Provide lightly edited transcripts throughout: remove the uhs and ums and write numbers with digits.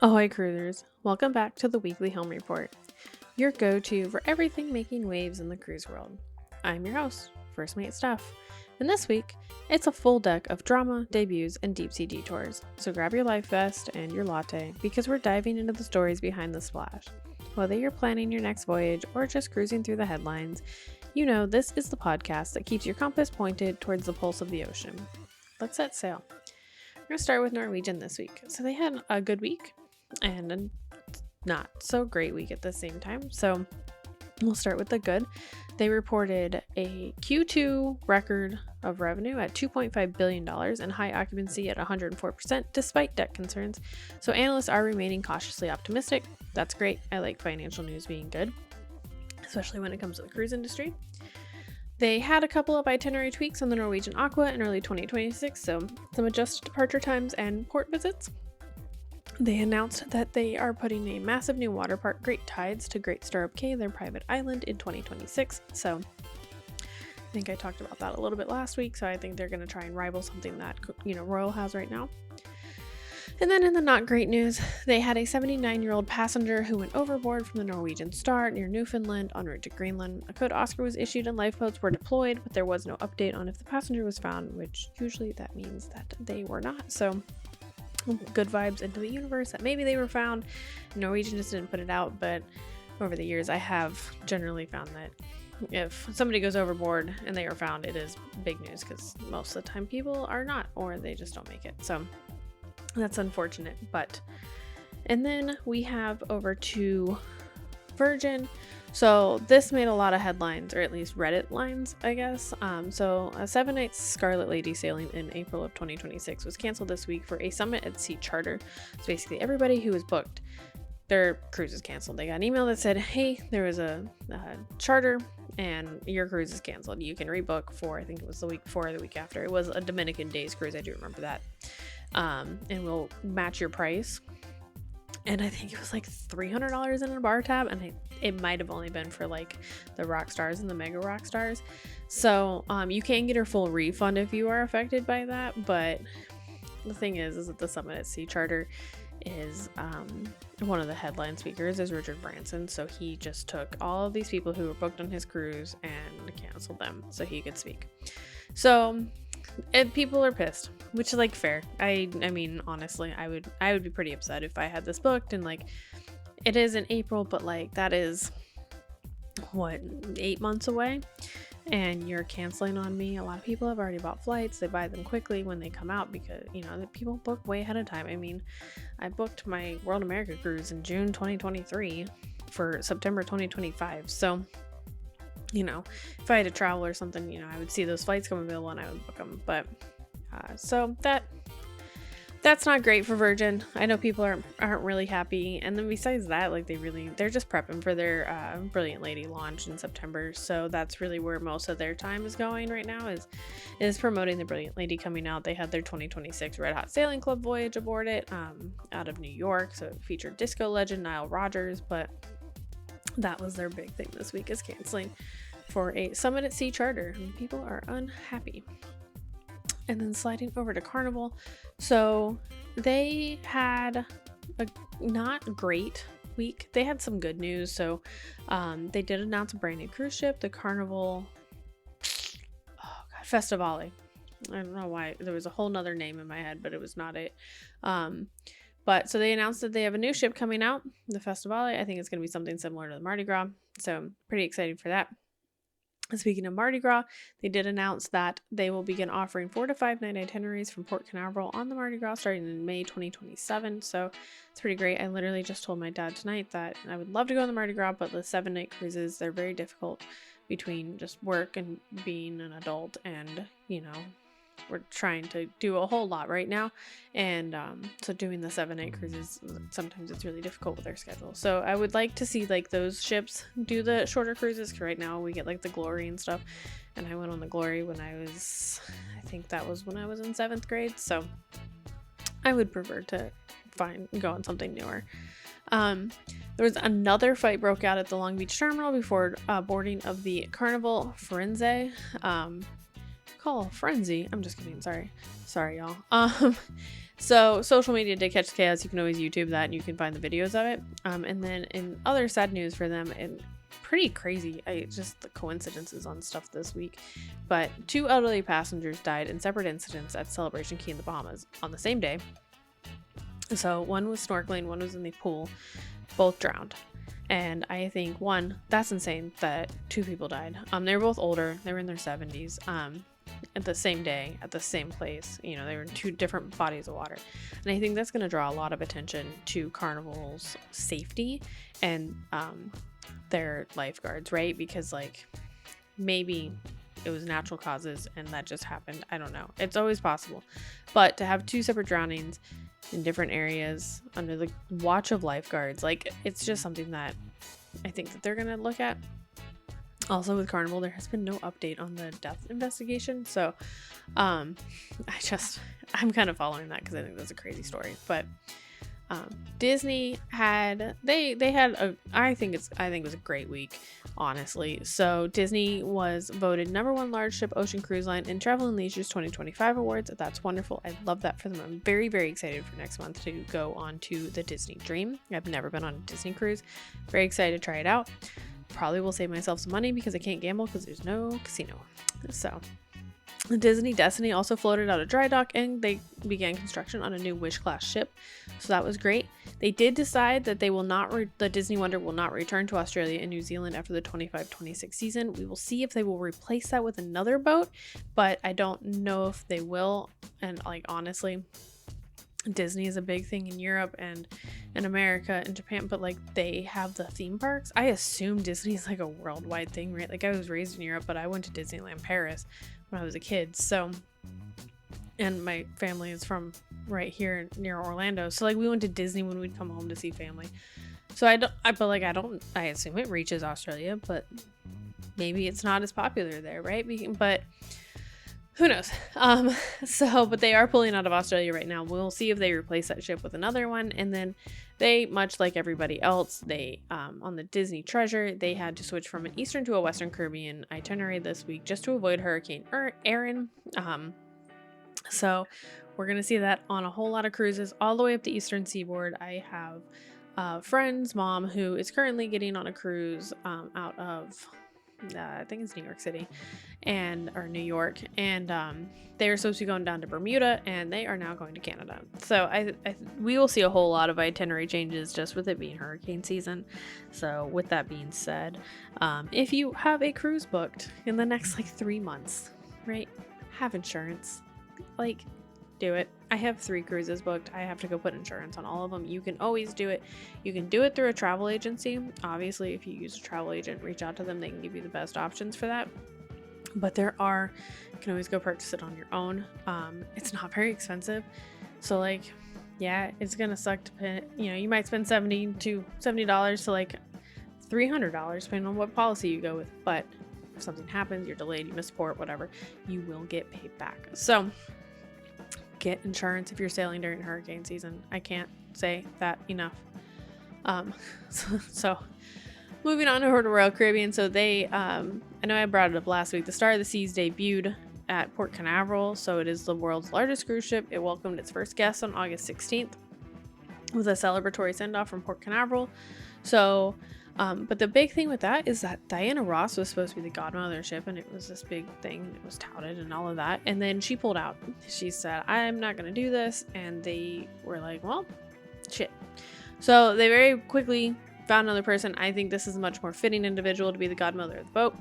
Ahoy cruisers, welcome back to the weekly Helm report, your go-to for everything making waves in the cruise world. I'm your host, First Mate Steph, and this week, it's a full deck of drama, debuts, and deep sea detours, so grab your life vest and your latte because we're diving into the stories behind the splash. Whether you're planning your next voyage or just cruising through the headlines, you know this is the podcast that keeps your compass pointed towards the pulse of the ocean. Let's set sail. We're going to start with Norwegian this week. So they had a good week and a not so great week at the same time. So we'll start with the good. They reported a Q2 record of revenue at $2.5 billion and high occupancy at 104% despite debt concerns. So analysts are remaining cautiously optimistic. That's great. I like financial news being good, especially when it comes to the cruise industry. They had a couple of itinerary tweaks on the Norwegian Aqua in early 2026, so some adjusted departure times and port visits. They announced that they are putting a massive new water park, Great Tides, to Great Stirrup Cay, their private island, in 2026. So I think I talked about that a little bit last week, so I think they're going to try and rival something that, Royal has right now. And then in the not great news, they had a 79-year-old passenger who went overboard from the Norwegian Star near Newfoundland en route to Greenland. A code Oscar was issued and lifeboats were deployed, but there was no update on if the passenger was found, which usually that means that they were not. So good vibes into the universe that maybe they were found. Norwegian just didn't put it out, but over the years I have generally found that if somebody goes overboard and they are found, it is big news because most of the time people are not, or they just don't make it. So that's unfortunate. And then we have over to Virgin. So this made a lot of headlines, or at least Reddit lines, I guess. So a 7-night Scarlet Lady sailing in April of 2026 was canceled this week for a Summit at Sea charter. So basically everybody who was booked, their cruise is canceled. They got an email that said, hey, there was a charter and your cruise is canceled. You can rebook for, I think it was the week before or the week after. It was a Dominican Days cruise. I do remember that. And we'll match your price. And I think it was like $300 in a bar tab, and it might have only been for like the rock stars and the mega rock stars. So you can get a full refund if you are affected by that. But the thing is that the Summit at Sea charter is one of the headline speakers is Richard Branson. So he just took all of these people who were booked on his cruise and canceled them so he could speak. So people are pissed, which is like fair. I mean, honestly, I would be pretty upset if I had this booked and like it is in April, but like that is what, 8 months away and you're canceling on me. A lot of people have already bought flights. They buy them quickly when they come out because the people book way ahead of time. I mean, I booked my World America cruise in June 2023 for September 2025. So if I had to travel or something, I would see those flights come available and I would book them. But so that's not great for Virgin. I know people aren't really happy. And then besides that, like they're just prepping for their Brilliant Lady launch in September. So that's really where most of their time is going right now is promoting the Brilliant Lady coming out. They had their 2026 Red Hot Sailing Club voyage aboard it out of New York. So it featured disco legend Nile Rodgers, but that was their big thing this week is canceling for a Summit at Sea charter. People are unhappy. And then sliding over to Carnival. So they had a not great week. They had some good news. So they did announce a brand new cruise ship, the Carnival Festivale. I don't know why. There was a whole nother name in my head, but it was not it. But so they announced that they have a new ship coming out, the Festivale. I think it's going to be something similar to the Mardi Gras. So I'm pretty excited for that. Speaking of Mardi Gras, they did announce that they will begin offering 4 to 5 night itineraries from Port Canaveral on the Mardi Gras starting in May 2027. So it's pretty great. I literally just told my dad tonight that I would love to go on the Mardi Gras, but the 7-night cruises, they're very difficult between just work and being an adult and, we're trying to do a whole lot right now. And so doing the 7-night cruises, sometimes it's really difficult with our schedule. So I would like to see like those ships do the shorter cruises, because right now we get like the Glory and stuff. And I went on the Glory when I think that was when I was in 7th grade. So I would prefer to go on something newer. There was another fight broke out at the Long Beach terminal before boarding of the Carnival Firenze. call a frenzy. I'm just kidding. Sorry, y'all. So social media did catch the chaos. You can always YouTube that and you can find the videos of it. And then in other sad news for them, and pretty crazy, just the coincidences on stuff this week, but 2 elderly passengers died in separate incidents at Celebration Key in the Bahamas on the same day. So one was snorkeling, one was in the pool, both drowned. And I think, one, that's insane that 2 people died. They were both older. They were in their 70s. At the same day, at the same place. You know, they were in 2 different bodies of water. And I think that's going to draw a lot of attention to Carnival's safety and their lifeguards, right? Because, like, maybe it was natural causes and that just happened. I don't know. It's always possible. But to have 2 separate drownings in different areas under the watch of lifeguards, like, it's just something that I think that they're gonna look at. Also with Carnival, there has been no update on the death investigation, so I'm kind of following that because I think that's a crazy story. But Disney had I think it was a great week, honestly. So Disney was voted #1 large ship ocean cruise line in Travel and Leisure's 2025 awards. That's wonderful. I love that for them. I'm very, very excited for next month to go on to the Disney Dream. I've never been on a Disney cruise. Very excited to try it out. Probably will save myself some money because I can't gamble because there's no casino. So Disney Destiny also floated out of dry dock and they began construction on a new Wish class ship. So that was great. They did decide that they will not the Disney Wonder will not return to Australia and New Zealand after the 25-26 season. We will see if they will replace that with another boat, but I don't know if they will. And, like, honestly, Disney is a big thing in Europe and in America and Japan, but, like, they have the theme parks. I assume Disney is like a worldwide thing, right? Like, I was raised in Europe, but I went to Disneyland Paris when I was a kid. So, and my family is from right here near Orlando. So, like, we went to Disney when we'd come home to see family. So I assume it reaches Australia, but maybe it's not as popular there, right? But who knows? But they are pulling out of Australia right now. We'll see if they replace that ship with another one. And then they, much like everybody else, they, on the Disney Treasure, they had to switch from an Eastern to a Western Caribbean itinerary this week just to avoid Hurricane Erin. So we're going to see that on a whole lot of cruises all the way up the Eastern Seaboard. I have a friend's mom who is currently getting on a cruise out of I think it's New York City or New York, and they were supposed to be going down to Bermuda, and they are now going to Canada. So we will see a whole lot of itinerary changes just with it being hurricane season. So with that being said, if you have a cruise booked in the next 3 months, right, have insurance. Like, do it. I have 3 cruises booked. I have to go put insurance on all of them. You can always do it. You can do it through a travel agency. Obviously, if you use a travel agent, reach out to them. They can give you the best options for that. But you can always go purchase it on your own. It's not very expensive. So, yeah, it's going to suck to pay. You might spend $70 to $300 depending on what policy you go with. But if something happens, you're delayed, you miss port, whatever, you will get paid back. So get insurance if you're sailing during hurricane season. I can't say that enough. So moving on to Royal Caribbean. So they, I know I brought it up last week. The Star of the Seas debuted at Port Canaveral. So it is the world's largest cruise ship. It welcomed its first guests on August 16th with a celebratory send-off from Port Canaveral. So, but the big thing with that is that Diana Ross was supposed to be the godmother ship, and it was this big thing. It was touted and all of that. And then she pulled out. She said, I'm not going to do this. And they were like, well, shit. So they very quickly found another person. I think this is a much more fitting individual to be the godmother of the boat.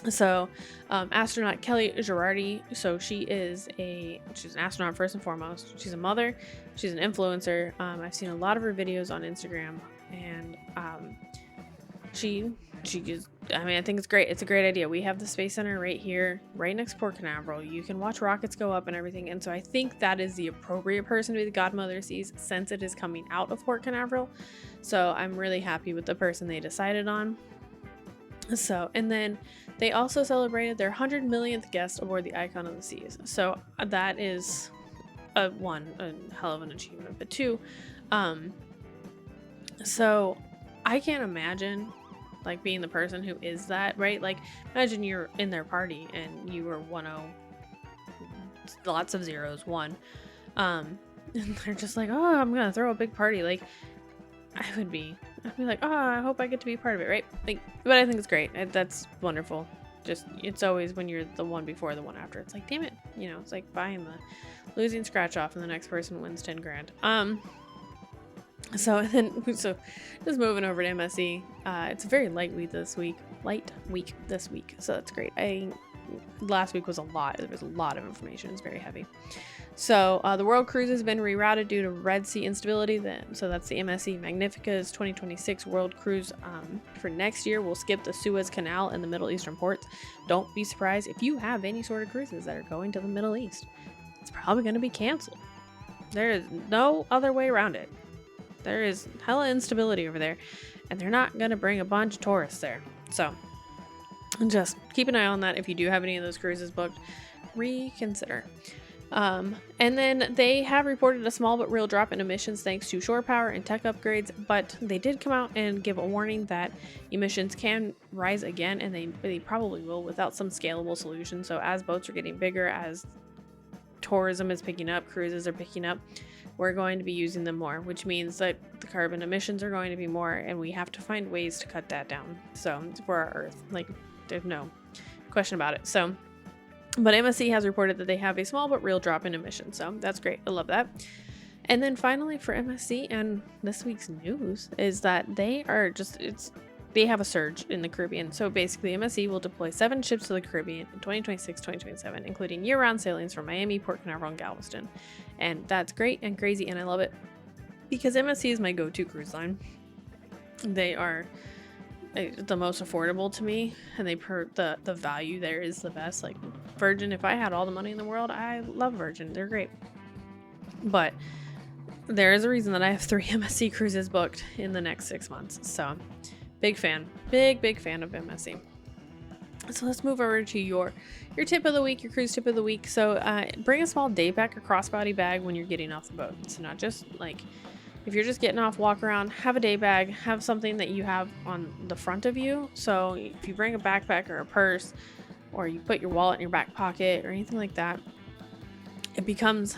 So astronaut Kellie Gerardi. So she's an astronaut first and foremost. She's a mother. She's an influencer. I've seen a lot of her videos on Instagram, and she just, I think it's great. It's a great idea. We have the Space Center right here, right next to Port Canaveral. You can watch rockets go up and everything. And so I think that is the appropriate person to be the godmother of seas since it is coming out of Port Canaveral. So I'm really happy with the person they decided on. So, and then they also celebrated their 100 millionth guest aboard the Icon of the Seas. So that is a hell of an achievement. But 2, so I can't imagine like being the person who is that, right? Like imagine you're in their party and you were 1-0, lots of zeros, 1. And they're just like, oh, I'm gonna throw a big party. Like I'd be like, oh, I hope I get to be part of it, right? Like, but I think it's great. That's wonderful. Just, it's always when you're the one before the one after, it's like, damn it, you know, it's like buying the losing scratch off and the next person wins 10 grand. So just moving over to MSC, it's a very light week this week, so that's great. Last week was a lot. There was a lot of information. It's very heavy. So the world cruise has been rerouted due to Red Sea instability. So that's the MSC Magnifica's 2026 world cruise. For next year, we'll skip the Suez Canal and the Middle Eastern ports. Don't be surprised if you have any sort of cruises that are going to the Middle East. It's probably going to be canceled. There is no other way around it. There is hella instability over there, and they're not going to bring a bunch of tourists there. So just keep an eye on that. If you do have any of those cruises booked, reconsider. And then they have reported a small but real drop in emissions thanks to shore power and tech upgrades, but they did come out and give a warning that emissions can rise again, and they probably will without some scalable solution. So as boats are getting bigger, as tourism is picking up, cruises are picking up, we're going to be using them more, which means that the carbon emissions are going to be more, and we have to find ways to cut that down. So for our Earth, like there's no question about it. So but MSC has reported that they have a small but real drop in emissions, so that's great. I love that. And then finally for MSC and this week's news is that they have a surge in the Caribbean. So basically MSC will deploy 7 ships to the Caribbean in 2026-2027, including year-round sailings from Miami, Port Canaveral, and Galveston. And that's great and crazy, and I love it because MSC is my go-to cruise line. They are the most affordable to me, and the value there is the best. Like Virgin, if I had all the money in the world, I love Virgin. They're great. But there is a reason that I have 3 MSC cruises booked in the next 6 months. So big fan, big fan of MSC. So let's move over to your tip of the week, your cruise tip of the week. So bring a small day pack or crossbody bag when you're getting off the boat. So not just like if you're just getting off, walk around, have a day bag, have something that you have on the front of you. So if you bring a backpack or a purse, or you put your wallet in your back pocket or anything like that, it becomes,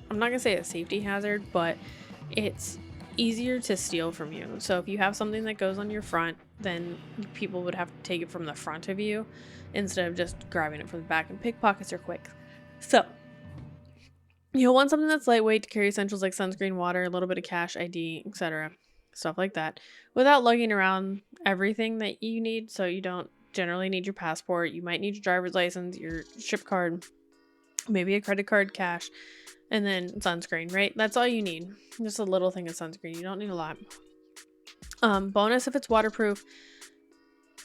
I'm not gonna say a safety hazard, but it's easier to steal from you. So if you have something that goes on your front, then people would have to take it from the front of you instead of just grabbing it from the back, and pickpockets are quick. So you'll want something that's lightweight to carry essentials like sunscreen, water, a little bit of cash, ID, etc. Stuff like that, without lugging around everything that you need. So you don't generally need your passport. You might need your driver's license, your ship card, maybe a credit card, cash, and then sunscreen, right? That's all you need. Just a little thing of sunscreen. You don't need a lot. Bonus if it's waterproof.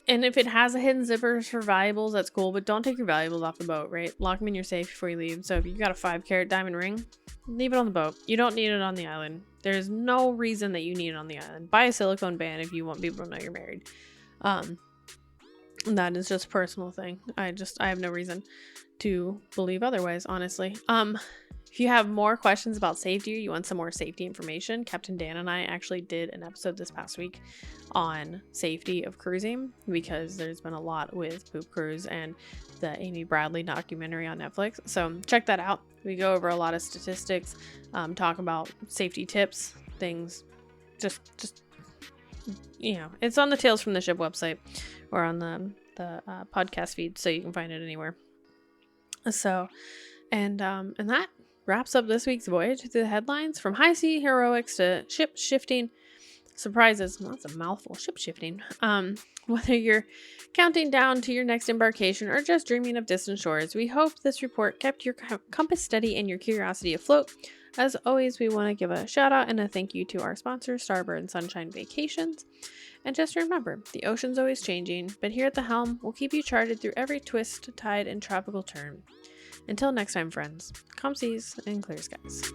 And if it has a hidden zipper for valuables, that's cool, but don't take your valuables off the boat, right? Lock them in your safe before you leave. So if you got a 5-carat diamond ring, leave it on the boat. You don't need it on the island. There's no reason that you need it on the island. Buy a silicone band if you want people to know you're married. That is just a personal thing. I have no reason to believe otherwise, honestly. If you have more questions about safety or you want some more safety information, Captain Dan and I actually did an episode this past week on safety of cruising, because there's been a lot with Poop Cruise and the Amy Bradley documentary on Netflix. So check that out. We go over a lot of statistics, talk about safety tips, things, just you know, it's on the Tales from the Ship website or on the podcast feed, so you can find it anywhere. So, and that wraps up this week's voyage through the headlines, from high sea heroics to ship shifting surprises. Well, that's a mouthful. Ship shifting. Whether you're counting down to your next embarkation or just dreaming of distant shores, we hope this report kept your compass steady and your curiosity afloat. As always, we want to give a shout out and a thank you to our sponsor, Starbird and Sunshine Vacations. And just remember, the ocean's always changing, but here at the Helm, we'll keep you charted through every twist, tide, and tropical turn. Until next time, friends, calm seas and clear skies.